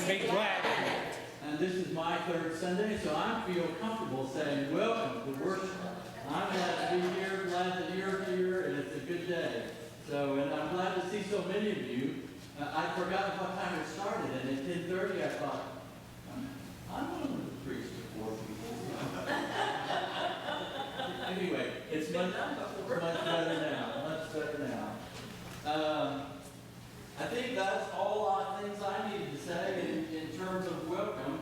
be glad. And this is my third Sunday, so I feel comfortable saying welcome to worship. I'm glad to be here, glad that you're here, and it's a good day. So, and I'm glad to see so many of you. I forgot what time it started, and at 10:30 I thought, I'm willing to preach to 4 people. Anyway, it's much better now. Much better now. I think that's all things I needed to say in terms of welcome.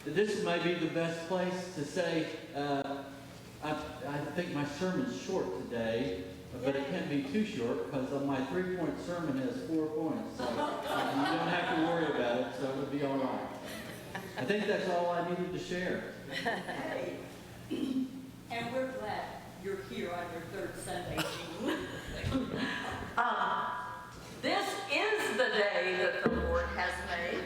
This may be the best place to say, I think my sermon's short today, but it can't be too short because my 3-point sermon has 4 points. So you don't have to worry about it, so it'll be all right. I think that's all I needed to share. Hey. And we're glad you're here on your third Sunday, Jean. This is the day that the Lord has made,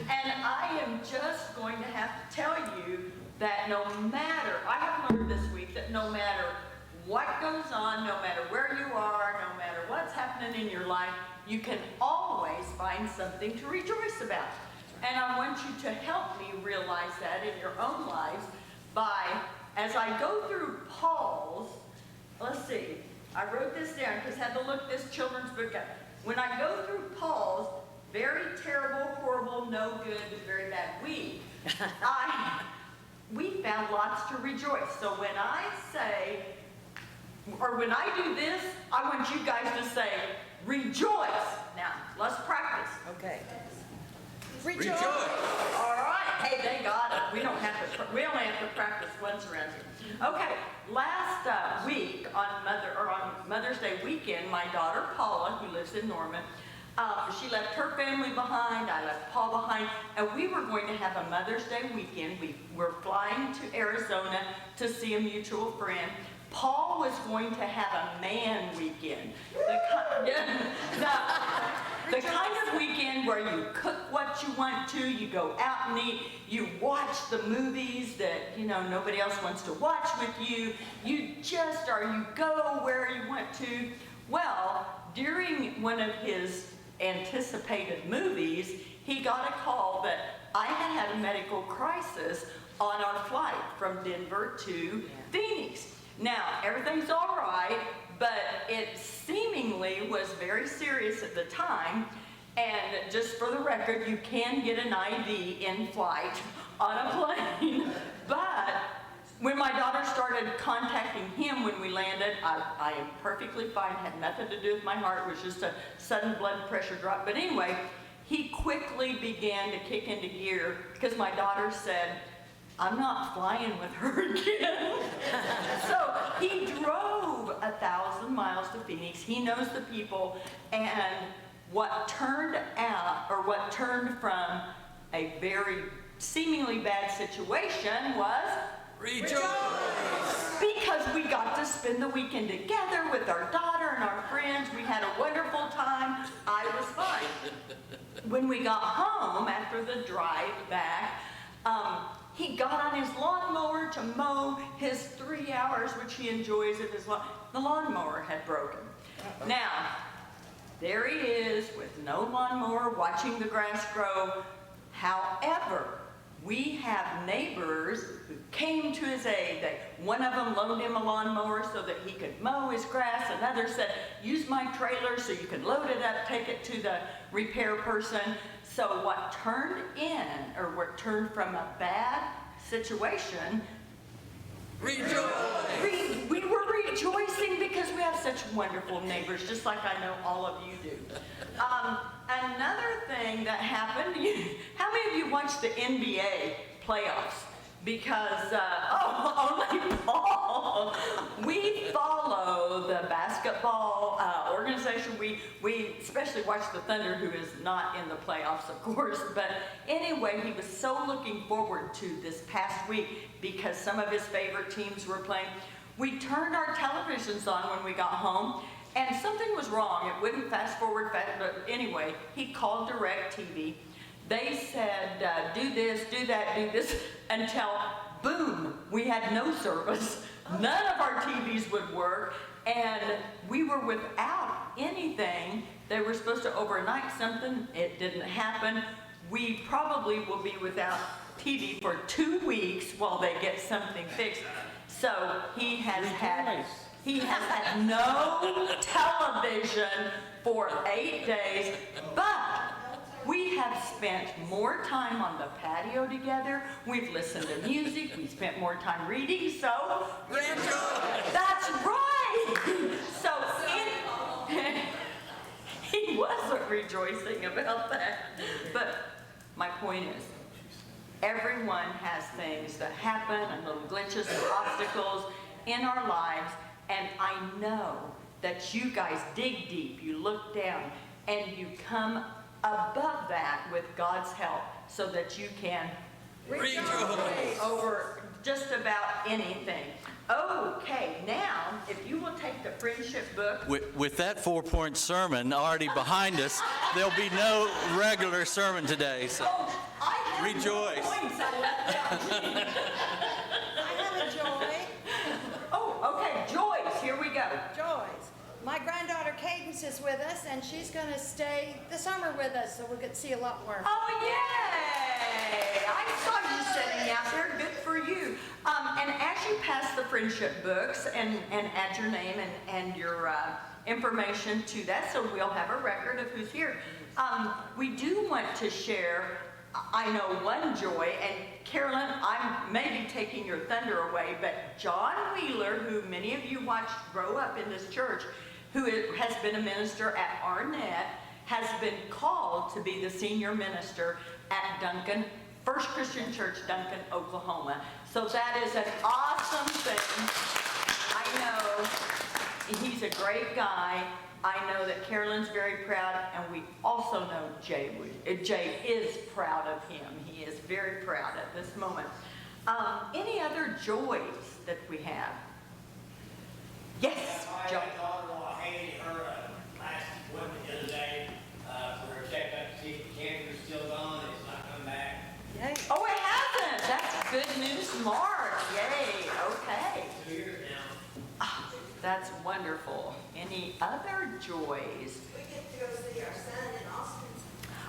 and I am just going to have to tell you that no matter, I have learned this week that no matter what goes on, no matter where you are, no matter what's happening in your life, you can always find something to rejoice about. And I want you to help me realize that in your own lives by, as I go through Paul's, let's see, I wrote this down because I had to look this children's book up. When I go through Paul's very terrible, horrible, no good, very bad week, we found lots to rejoice. So when I say, or when I do this, I want you guys to say, rejoice. Now, let's practice. Okay. Rejoice! All right. Hey, they got it. We don't have to. We only have to practice once around here. Okay. Last week on Mother's Day weekend, my daughter Paula, who lives in Norman, she left her family behind. I left Paul behind, and we were going to have a Mother's Day weekend. We were flying to Arizona to see a mutual friend. Paul was going to have a man weekend. The kind of weekend where you cook what you want to, you go out and eat, you watch the movies that, nobody else wants to watch with you, you go where you want to. Well, during one of his anticipated movies, he got a call that I had a medical crisis on our flight from Denver to Phoenix. Now, everything's all right, but it seemingly was very serious at the time. And just for the record, you can get an IV in flight on a plane. But when my daughter started contacting him when we landed, I am perfectly fine, had nothing to do with my heart, it was just a sudden blood pressure drop. But anyway, he quickly began to kick into gear because my daughter said, I'm not flying with her again. So he drove 1,000 miles to Phoenix. He knows the people, and what turned from a very seemingly bad situation was Rejoice! Because we got to spend the weekend together with our daughter and our friends. We had a wonderful time. I was fine. When we got home after the drive back, he got on his lawnmower to mow his 3 hours, which he enjoys of his lawn. The lawnmower had broken. Now, there he is with no lawnmower, watching the grass grow. However, we have neighbors who came to his aid. One of them loaned him a lawnmower so that he could mow his grass. Another said, use my trailer so you can load it up, take it to the repair person. So what turned from a bad situation, Rejoice! we were rejoicing because we have such wonderful neighbors, just like I know all of you do. Another thing that happened, how many of you watched the NBA playoffs? Because, only Paul. We follow the basketball organization. We especially watch the Thunder, who is not in the playoffs, of course. But anyway, he was so looking forward to this past week because some of his favorite teams were playing. We turned our televisions on when we got home, and something was wrong. It wouldn't fast forward, but anyway, he called DirecTV. They said, do this, do that, do this, until, boom, we had no service. None of our TVs would work, and we were without anything They were supposed to overnight something. It didn't happen. We probably will be without TV for 2 weeks while they get something fixed. So he has had no television for 8 days, but we have spent more time on the patio together. We've listened to music. We spent more time reading. So that's right. So he wasn't rejoicing about that. But my point is, everyone has things that happen and little glitches and obstacles in our lives. And I know that you guys dig deep, you look down, and you come above that with God's help so that you can rejoice over just about anything. Okay, now, if you will take the friendship book. With that 4-point sermon already behind us, there'll be no regular sermon today. So I have rejoice. Points I left out. I have a joy. Oh, okay, Joyce, here we go. Joyce. My granddaughter Cadence is with us, and she's going to stay the summer with us, so we'll get to see a lot more. Oh, yay! I saw you sitting out there. Good for you. And as you pass the friendship books and add your name and your information to that, so we'll have a record of who's here. We do want to share, I know one joy, and Carolyn, I may be taking your thunder away, but John Wheeler, who many of you watched grow up in this church, who has been a minister at Arnett, has been called to be the senior minister at Duncan, First Christian Church, Duncan, Oklahoma. So that is an awesome thing. I know he's a great guy. I know that Carolyn's very proud, and we also know Jay is proud of him. He is very proud at this moment. Any other joys that we have? Yes, My Joe. daughter-in-law handed her last appointment the other day for her checkup to see if the cancer's still gone. It's not come back. Yay. Oh, it hasn't. That's good news, Mark. Yay. Okay. 2 years now. Ah, that's wonderful. Any other joys? We get to go see our son in Austin.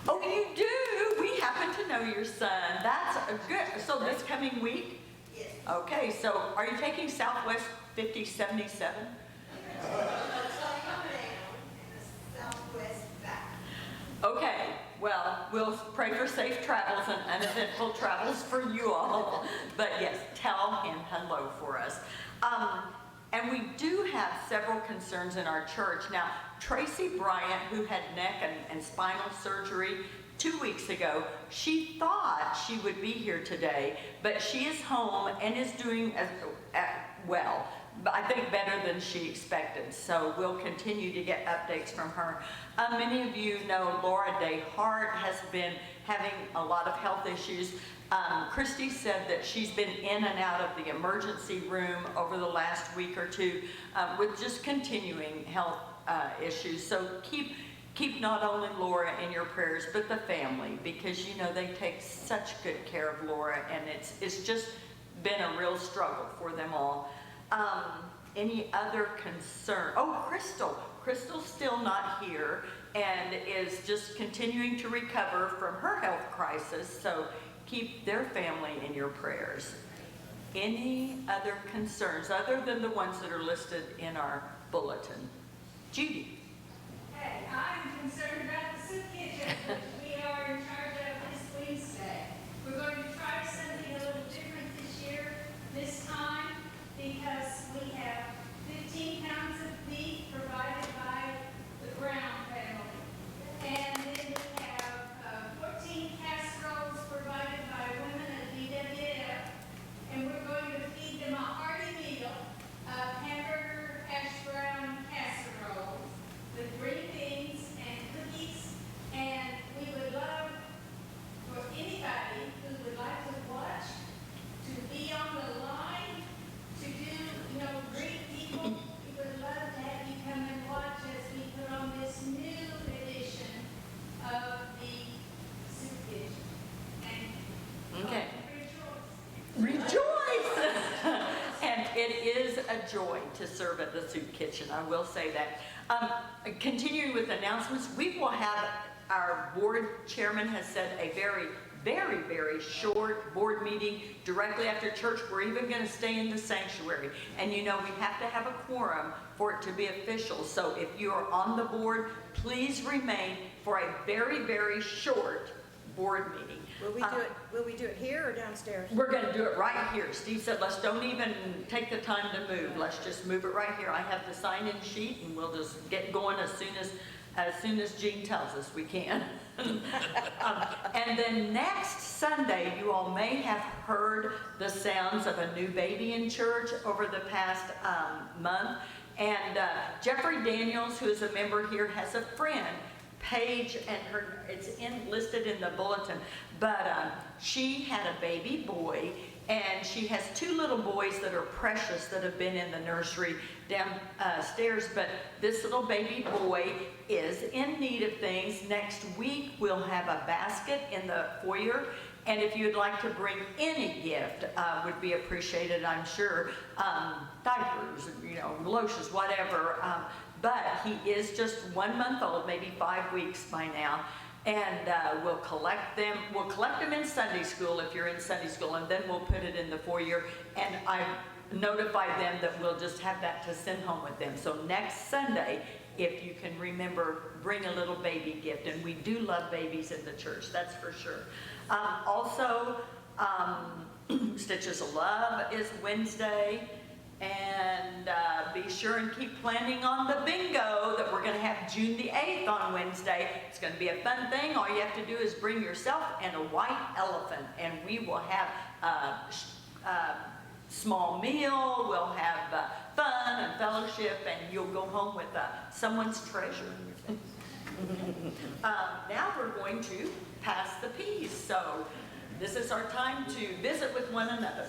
Oh, you do? We happen to know your son. That's a good. So this coming week? Yes. Okay, so are you taking Southwest 5077? Southwest back. Okay, well, we'll pray for safe travels and uneventful travels for you all. But yes, tell him hello for us. And we do have several concerns in our church. Now, Tracy Bryant, who had neck and spinal surgery 2 weeks ago, she thought she would be here today, but she is home and is doing well. I think better than she expected. So we'll continue to get updates from her. Many of you know Laura Day Hart has been having a lot of health issues. Christy said that she's been in and out of the emergency room over the last week or two with just continuing health issues. So keep not only Laura in your prayers, but the family, because you know they take such good care of Laura, and it's just been a real struggle for them all. Any other concern? Oh, Crystal. Crystal's still not here and is just continuing to recover from her health crisis, so keep their family in your prayers. Any other concerns other than the ones that are listed in our bulletin? Judy. Hey, I'm concerned about the soup kitchen, which we are in charge of this Wednesday. We're going to try something a little different this year, this time, because we have 15 pounds of beef provided by the Brown family. And then we have 14 casseroles provided by women at DWF. And we're going to feed them a hearty meal of hamburger, hash brown casseroles with green beans and cookies. And we would love for anybody who would like to watch to be on the line to do, greet people. We would love to have you come and watch as we put on this new edition of the soup kitchen. And Okay. rejoice. Rejoice! And it is a joy to serve at the soup kitchen, I will say that. Continuing with announcements, we will have, our board chairman has said, a very, very, very short board meeting directly after church. We're even going to stay in the sanctuary. And you know, we have to have a quorum for it to be official. So if you are on the board, please remain for a very, very short board meeting. Will we do it here or downstairs? We're going to do it right here. Steve said, let's don't even take the time to move. Let's just move it right here. I have the sign-in sheet, and we'll just get going as soon as Jean tells us we can. And then next Sunday, you all may have heard the sounds of a new baby in church over the past month. And Jeffrey Daniels, who is a member here, has a friend, Paige, and it's listed in the bulletin, but she had a baby boy, and she has two little boys that are precious that have been in the nursery downstairs, but this little baby boy is in need of things. Next week, we'll have a basket in the foyer, and if you'd like to bring any gift, would be appreciated, I'm sure. Diapers, you know, lotions, whatever. But he is just 1 month old, maybe 5 weeks by now. And we'll collect them. We'll collect them in Sunday school if you're in Sunday school, and then we'll put it in the foyer. And I notified them that we'll just have that to send home with them. So next Sunday, if you can remember, bring a little baby gift. And we do love babies in the church, that's for sure. Also, Stitches of Love is Wednesday. And be sure and keep planning on the bingo that we're going to have June the 8th on Wednesday. It's going to be a fun thing. All you have to do is bring yourself and a white elephant, and we will have a small meal, we'll have fun and fellowship, and you'll go home with someone's treasure. Now we're going to pass the peas. So this is our time to visit with one another.